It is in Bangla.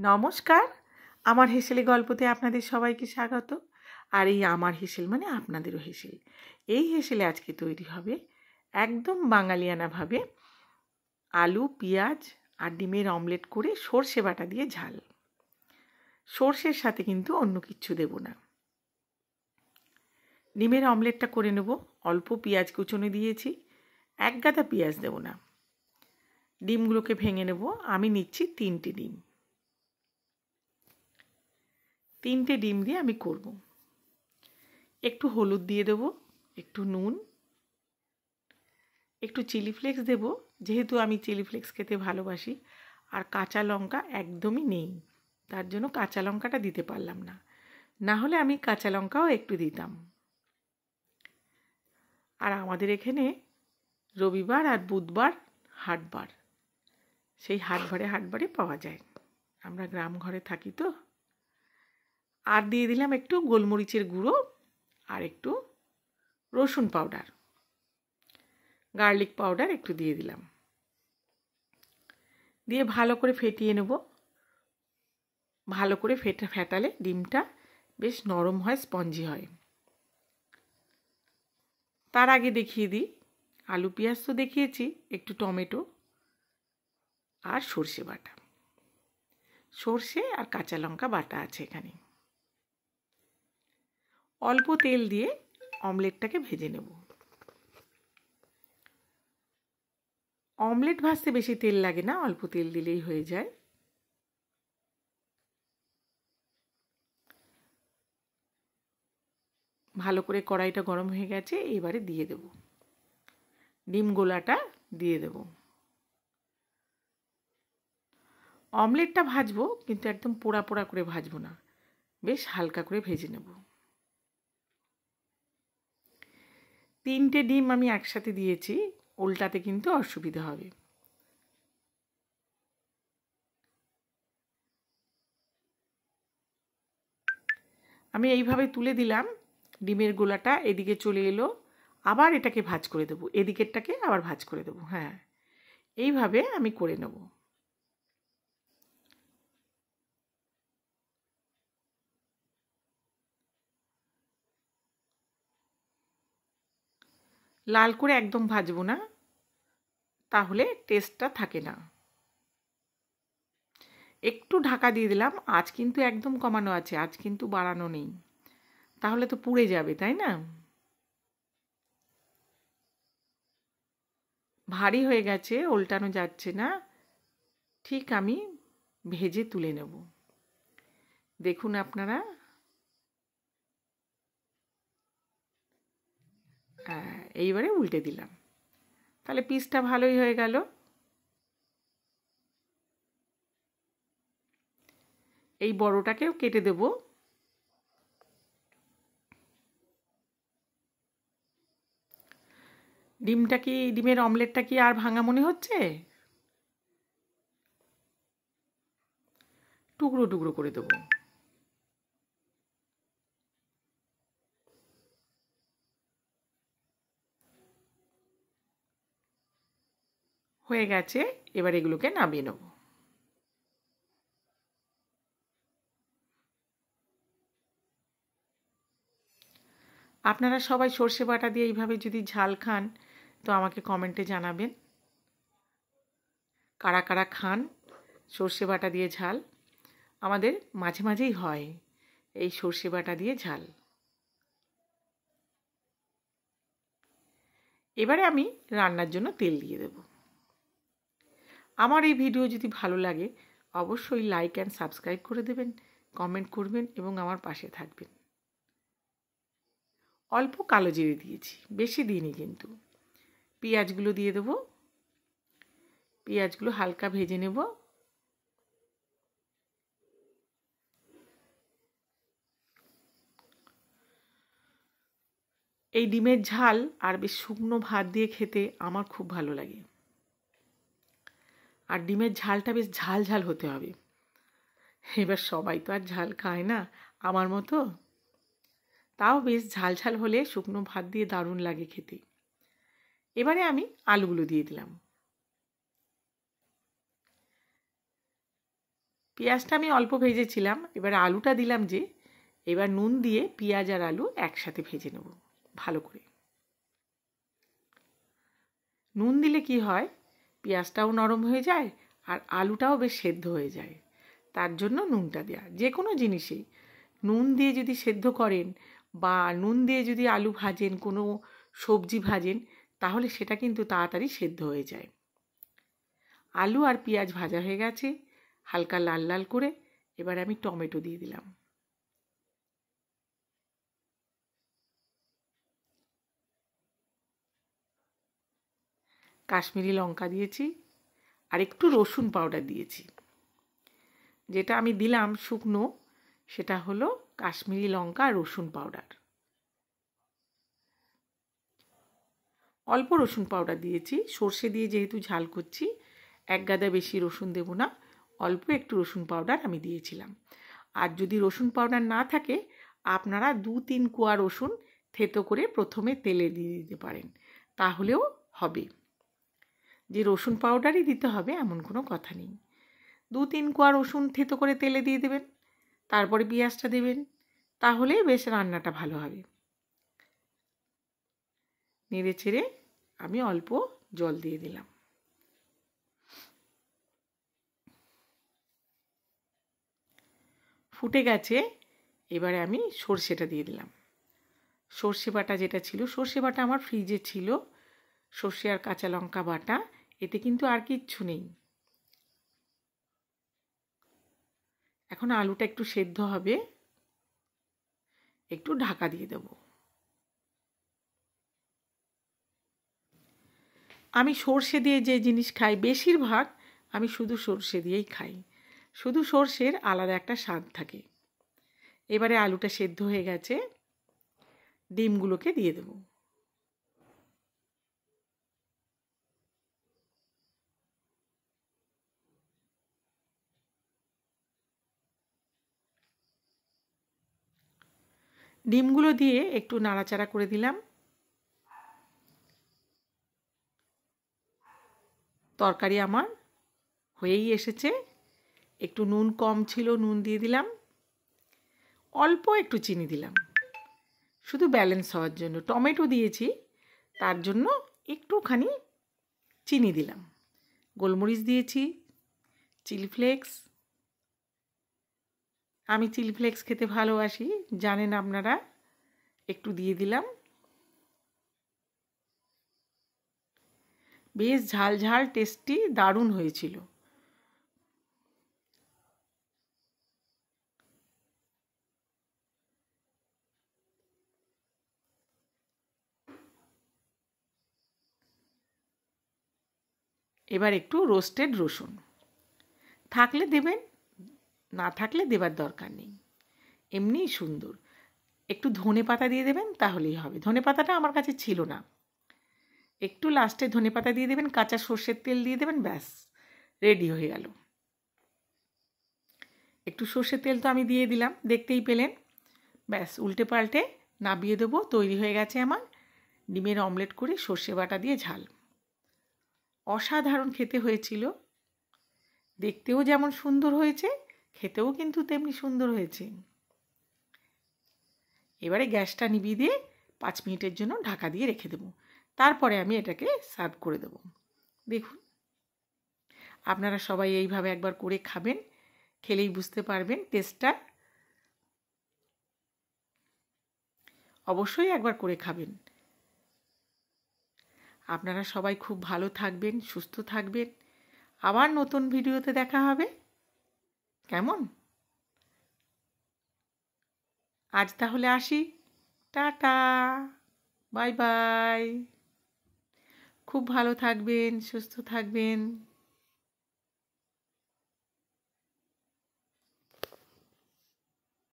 নমস্কার, আমার হেসেলে গল্পতে আপনাদের সবাইকে স্বাগত। আর এই আমার হেসেল মানে আপনাদেরও হেসেল। এই হেসেলে আজকে তৈরি হবে একদম বাঙালিয়ানাভাবে আলু, পেঁয়াজ আর ডিমের অমলেট করে সর্ষে বাটা দিয়ে ঝাল। সর্ষের সাথে কিন্তু অন্য কিচ্ছু দেব না। ডিমের অমলেটটা করে নেব। অল্প পেঁয়াজ কুচনো দিয়েছি, এক গাদা পেঁয়াজ দেব না। ডিমগুলোকে ভেঙে নেব। আমি নিচ্ছি 3টে ডিম। 3টে ডিম দিয়ে আমি করব। একটু হলুদ দিয়ে দেবো, একটু নুন, একটু চিলি ফ্লেক্স দেব, যেহেতু আমি চিলি ফ্লেক্স খেতে ভালোবাসি। আর কাঁচা লঙ্কা একদমই নেই, তার জন্য কাঁচা লঙ্কাটা দিতে পারলাম না, না হলে আমি কাঁচা লঙ্কাও একটু দিতাম। আর আমাদের এখানে রবিবার আর বুধবার হাটবার, সেই হাটবারে পাওয়া যায়। আমরা গ্রাম ঘরে থাকি তো। আর দিয়ে দিলাম একটু গোলমরিচের গুঁড়ো আর একটু রসুন পাউডার, গার্লিক পাউডার একটু দিয়ে দিলাম। দিয়ে ভালো করে ফেটিয়ে নেব। ভালো করে ফেটালে ডিমটা বেশ নরম হয়, স্পঞ্জি হয়। তার আগে দেখিয়ে দিই, আলু পেঁয়াজ তো দেখিয়েছি, একটু টমেটো আর সর্ষে বাটা, সর্ষে আর কাঁচা লঙ্কা বাটা আছে এখানে। অল্প তেল দিয়ে অমলেটটাকে ভেজে নেব। অমলেট ভাজতে বেশি তেল লাগে না, অল্প তেল দিলেই হয়ে যায়। ভালো করে কড়াইটা গরম হয়ে গেছে, এবারে দিয়ে দেব ডিম গোলাটা দিয়ে দেব। অমলেটটা ভাজবো, কিন্তু একদম পোড়া পোড়া করে ভাজবো না, বেশ হালকা করে ভেজে নেব। 3টে ডিম আমি একসাথে দিয়েছি, উল্টাতে কিন্তু অসুবিধা হবে। আমি এইভাবে তুলে দিলাম, ডিমের গোলাটা এদিকে চলে এলো, আবার এটাকে ভাজ করে দেবো, এদিকেরটাকে আবার ভাজ করে দেবো। হ্যাঁ, এইভাবে আমি করে নেব। লাল করে একদম ভাজবো না, তাহলে টেস্টটা থাকে না। একটু ঢাকা দিয়ে দিলাম, আঁচ কিন্তু একদম কমানো আছে, আঁচ কিন্তু বাড়ানো নেই, তাহলে তো পুড়ে যাবে, তাই না? ভারী হয়ে গেছে, উল্টানো যাচ্ছে না। ঠিক আমি ভেজে তুলে নেব। দেখুন আপনারা, এইবারে উল্টে দিলাম, তাহলে পিসটা ভালোই হয়ে গেল। এই বড়টাকেও কেটে দেব। ডিমের অমলেটটা কি আর ভাঙা মনে হচ্ছে? টুকরো টুকরো করে দেবো। হয়ে গেছে, এবার এগুলোকে নামিয়ে নেব। আপনারা সবাই সর্ষে বাটা দিয়ে এইভাবে যদি ঝাল খান, তো আমাকে কমেন্টে জানাবেন কারা কারা খান সর্ষে বাটা দিয়ে ঝাল। আমাদের মাঝে মাঝেই হয় এই সর্ষে বাটা দিয়ে ঝাল। এবারে আমি রান্নার জন্য তেল দিয়ে দেব। আমার এই ভিডিও যদি ভালো লাগে, অবশ্যই লাইক অ্যান্ড সাবস্ক্রাইব করে দেবেন, কমেন্ট করবেন এবং আমার পাশে থাকবেন। অল্প কালো জিরে দিয়েছি, বেশি দিইনি কিন্তু। পেঁয়াজগুলো দিয়ে দেবো। পেঁয়াজগুলো হালকা ভেজে নেব। এই ডিমের ঝাল আর বেশ শুকনো ভাত দিয়ে খেতে আমার খুব ভালো লাগে। আর ডিমের ঝালটা বেশ ঝাল ঝাল হতে হবে। এবার সবাই তো আর ঝাল খায় না আমার মতো, তাও বেশ ঝাল ঝাল হলে শুকনো ভাত দিয়ে দারুণ লাগে খেতে। এবারে আমি আলুগুলো দিয়ে দিলাম। পেঁয়াজটা আমি অল্প ভেজেছিলাম, এবার আলুটা দিলাম যে, এবার নুন দিয়ে পেঁয়াজ আর আলু একসাথে ভেজে নেব ভালো করে। নুন দিলে কি হয়, পেঁয়াজটাও নরম হয়ে যায় আর আলুটাও বেশ সেদ্ধ হয়ে যায়, তার জন্য নুনটা দেওয়া। যে কোনো জিনিসেই নুন দিয়ে যদি সেদ্ধ করেন বা নুন দিয়ে যদি আলু ভাজেন, কোনো সবজি ভাজেন, তাহলে সেটা কিন্তু তাড়াতাড়ি সেদ্ধ হয়ে যায়। আলু আর পেঁয়াজ ভাজা হয়ে গেছে হালকা লাল লাল করে, এবার আমি টমেটো দিয়ে দিলাম। কাশ্মীরি লঙ্কা দিয়েছি আর একটু রসুন পাউডার দিয়েছি। যেটা আমি দিলাম শুকনো, সেটা হলো কাশ্মীরি লঙ্কা আর রসুন পাউডার। অল্প রসুন পাউডার দিয়েছি, সর্ষে দিয়ে যেহেতু ঝাল করছি, এক গাদা বেশি রসুন দেব না, অল্প একটু রসুন পাউডার আমি দিয়েছিলাম। আর যদি রসুন পাউডার না থাকে, আপনারা 2-3 কোয়া রসুন থেতো করে প্রথমে তেলে দিয়ে দিতে পারেন, তাহলেও হবে। যে রসুন পাউডারই দিতে হবে এমন কোনো কথা নেই। 2-3 কোয়া রসুন থেতো করে তেলে দিয়ে দেবেন, তারপরে পেঁয়াজটা দেবেন, তাহলে বেশ রান্নাটা ভালো হবে। নেড়ে চেড়ে আমি অল্প জল দিয়ে দিলাম। ফুটে গেছে, এবারে আমি সর্ষেটা দিয়ে দিলাম। সর্ষে বাটা যেটা ছিল, সর্ষে বাটা আমার ফ্রিজে ছিল, সর্ষে আর কাঁচা লঙ্কা বাটা, এতে কিন্তু আর কিচ্ছু নেই। এখন আলুটা একটু সেদ্ধ হবে, একটু ঢাকা দিয়ে দেব। আমি সর্ষে দিয়ে যে জিনিস খাই, বেশিরভাগ আমি শুধু সর্ষে দিয়েই খাই। শুধু সর্ষের আলাদা একটা স্বাদ থাকে। এবারে আলুটা সেদ্ধ হয়ে গেছে, ডিমগুলোকে দিয়ে দেব। ডিমগুলো দিয়ে একটু নাড়াচাড়া করে দিলাম। তরকারি আমার হয়েই এসেছে। একটু নুন কম ছিল, নুন দিয়ে দিলাম, অল্প একটু চিনি দিলাম, শুধু ব্যালেন্স হওয়ার জন্য। টমেটো দিয়েছি, তার জন্য একটুখানি চিনি দিলাম। গোলমরিচ দিয়েছি, চিলি ফ্লেক্স, আমি চিলি ফ্লেক্স খেতে ভালোবাসি, জানেন আপনারা, একটু দিয়ে দিলাম। বেশ ঝাল ঝাল টেস্টি দারুণ হয়েছিল। এবার একটু রোস্টেড রসুন থাকলে দেবেন, না থাকলে দেবার দরকার নেই, এমনিই সুন্দর। একটু ধনে পাতা দিয়ে দেবেন, তাহলেই হবে। ধনে পাতাটা আমার কাছে ছিল না, একটু লাস্টে ধনে পাতা দিয়ে দেবেন, কাঁচা সর্ষের তেল দিয়ে দেবেন, ব্যাস রেডি হয়ে গেল। একটু সর্ষের তেল তো আমি দিয়ে দিলাম, দেখতেই পেলেন। ব্যাস উল্টে পাল্টে নাবিয়ে দেবো, তৈরি হয়ে গেছে আমার ডিমের অমলেট করে সর্ষে বাটা দিয়ে ঝাল। অসাধারণ খেতে হয়েছিল, দেখতেও যেমন সুন্দর হয়েছে, খেতেও কিন্তু তেমনি সুন্দর হয়েছে। এবারে গ্যাসটা নিভিয়ে দিয়ে 5 মিনিটের জন্য ঢাকা দিয়ে রেখে দেবো, তারপরে আমি এটাকে সার্ভ করে দেবো। দেখুন, আপনারা সবাই এইভাবে একবার করে খাবেন, খেলেই বুঝতে পারবেন টেস্টটা। অবশ্যই একবার করে খাবেন। আপনারা সবাই খুব ভালো থাকবেন, সুস্থ থাকবেন। আবার নতুন ভিডিওতে দেখা হবে, কেমন? আজ তাহলে আসি, টাটা, বাই বাই। খুব ভালো থাকবেন, সুস্থ থাকবেন।